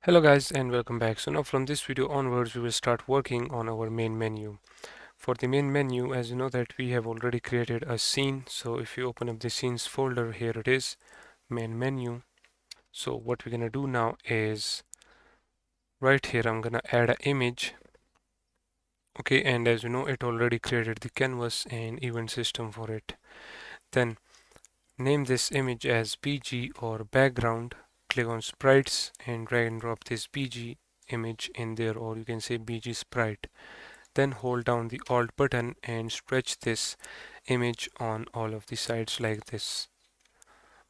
Hello guys and welcome back. So now from this video onwards we will start working on our main menu. For the main menu, as you know that we have already created a scene. So if you open up the scenes folder, here it is, main menu. So what we're gonna do now is right here I'm gonna add an image. Okay, and as you know it already created the canvas and event system for it. Then name this image as BG or background. Click on sprites and drag and drop this BG image in there, or you can say BG sprite. Then hold down the Alt button and stretch this image on all of the sides like this.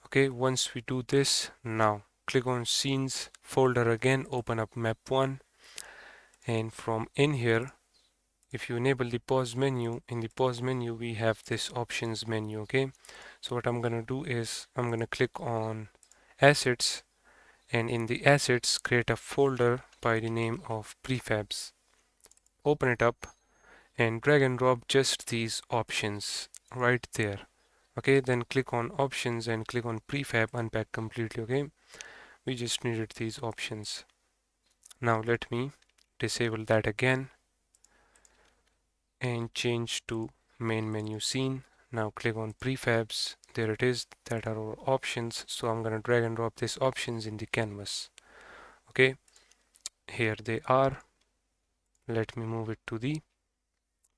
Okay, once we do this, now click on scenes folder again, open up map 1, and from in here, if you enable the pause menu, in the pause menu we have this options menu. Okay, so what I'm gonna do is I'm gonna click on assets, and in the assets create a folder by the name of prefabs. Open it up and drag and drop just these options right there. Okay, then click on options and click on prefab unpack completely. Okay, we just needed these options. Now let me disable that again and change to main menu scene. Now click on prefabs. There it is, that are our options. So I'm gonna drag and drop these options in the canvas. Okay, here they are. Let me move it to the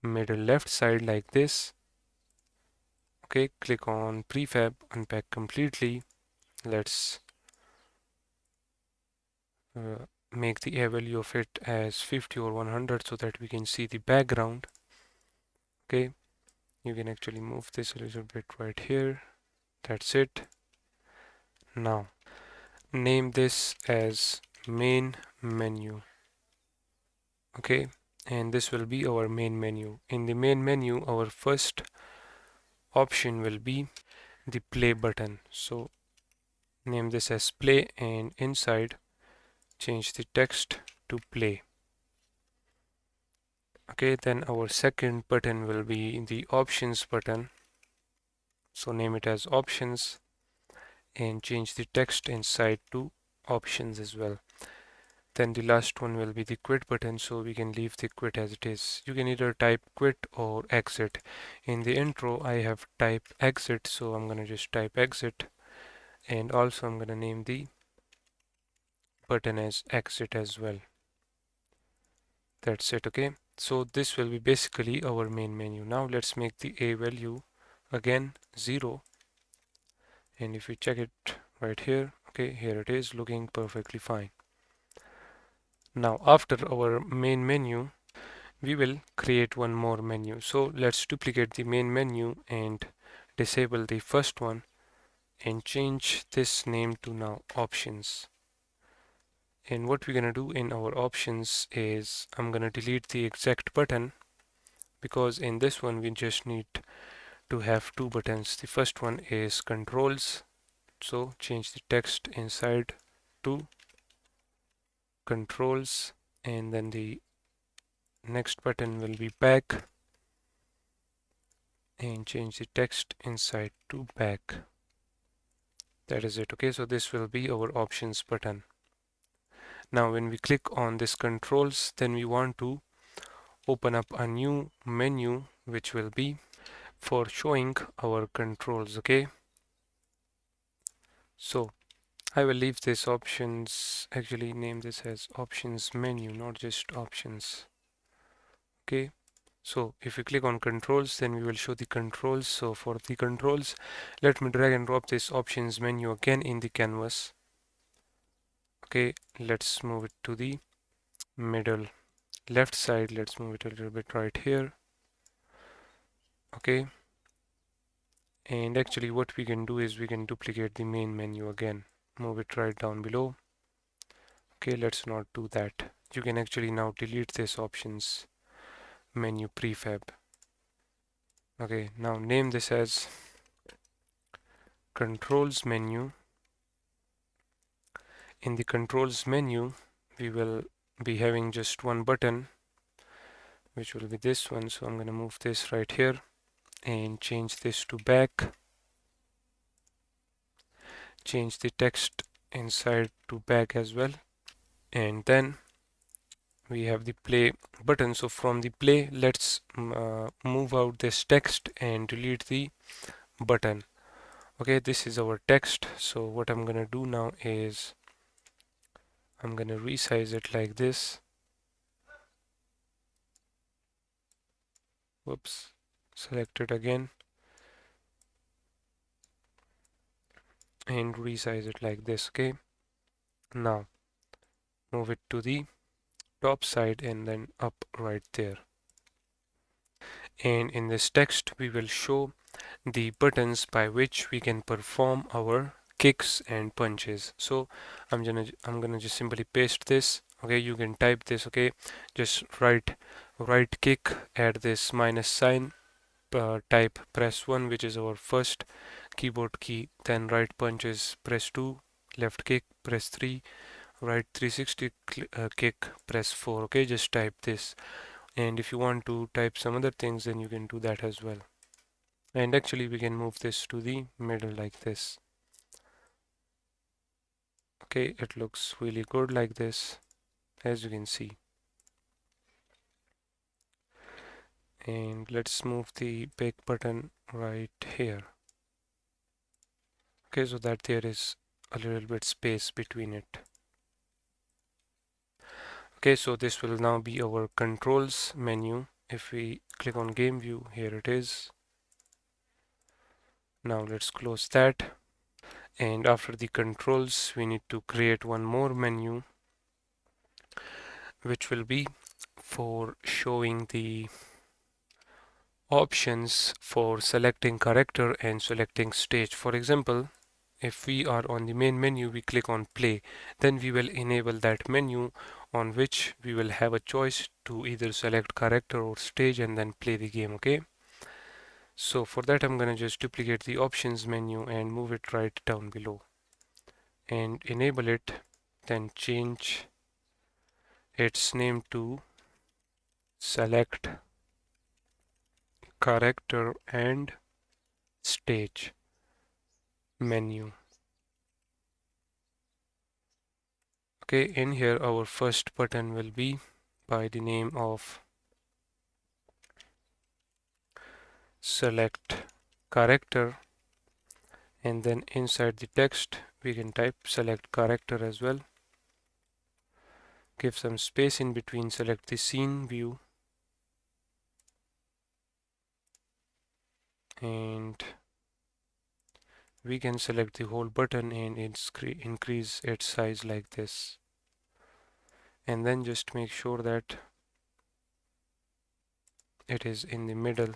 middle left side like this. Okay, click on prefab unpack completely. Let's make the a value of it as 50 or 100 so that we can see the background. Okay, you can actually move this a little bit right here. That's it. Now name this as main menu. Okay, and this will be our main menu. In the main menu, our first option will be the play button. So name this as play, and inside change the text to play. Okay, then our second button will be the options button. So name it as options and change the text inside to options as well. Then the last one will be the quit button, so we can leave the quit as it is. You can either type quit or exit. In the intro I have type exit, so I'm gonna just type exit, and also I'm gonna name the button as exit as well. That's it. Okay, so this will be basically our main menu. Now let's make the a value again 0, and if you check it right here, okay, here it is looking perfectly fine. Now after our main menu we will create one more menu. So let's duplicate the main menu and disable the first one and change this name to now options. And what we're gonna do in our options is I'm gonna delete the exact button, because in this one we just need to have two buttons. The first one is controls, so change the text inside to controls, and then the next button will be back, and change the text inside to back. That is it. Okay, so this will be our options button. Now when we click on this controls, then we want to open up a new menu which will be for showing our controls. Okay, so I will leave this options, actually name this as options menu, not just options. Okay, so if you click on controls, then we will show the controls. So for the controls, let me drag and drop this options menu again in the canvas. Okay, let's move it to the middle left side. Let's move it a little bit right here. Okay, and actually what we can do is we can duplicate the main menu again, move it right down below. Okay, let's not do that. You can actually now delete this options menu prefab. Okay, now name this as controls menu. In the controls menu we will be having just one button, which will be this one. So I'm going to move this right here and change this to back, change the text inside to back as well. and then we have the play button. So from the play, let's move out this text and delete the button. Okay, this is our text. So what I'm gonna do now is I'm gonna resize it like this. Whoops, select it again and resize it like this. Okay, now move it to the top side and then up right there. And in this text, we will show the buttons by which we can perform our kicks and punches. So I'm gonna just simply paste this. Okay, you can type this. Okay, just right kick, add this minus sign, type press 1, which is our first keyboard key, then right punches press 2, left kick press 3, right 360 kick press 4. Okay, just type this, and if you want to type some other things, then you can do that as well. And actually we can move this to the middle like this. Okay, it looks really good like this, as you can see. And let's move the back button right here. Okay, so that there is a little bit space between it. Okay, so this will now be our controls menu. If we click on game view, here it is. Now let's close that. And after the controls, we need to create one more menu, which will be for showing the options for selecting character and selecting stage. For example, if we are on the main menu, we click on play, then we will enable that menu on which we will have a choice to either select character or stage and then play the game. Okay, so for that I'm gonna just duplicate the options menu and move it right down below and enable it, then change its name to select character and stage menu. Okay, in here our first button will be by the name of select character, and then inside the text we can type select character as well. Give some space in between, select the scene view, and we can select the whole button and increase its size like this, and then just make sure that it is in the middle.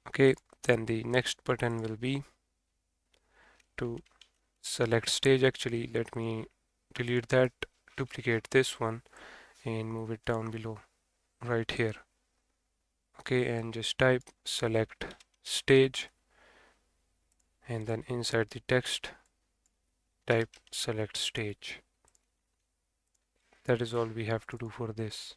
Okay, then the next button will be to select stage. Actually, let me delete that, duplicate this one and move it down below right here. Okay, and just type select stage, and then inside the text type select stage. That is all we have to do for this.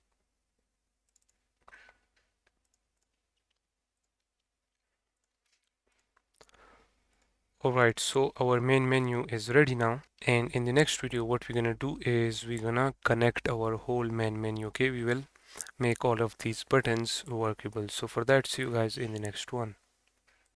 Alright, so our main menu is ready now, and in the next video what we're gonna do is we're gonna connect our whole main menu. Okay, we will make all of these buttons workable. So for that, see you guys in the next one.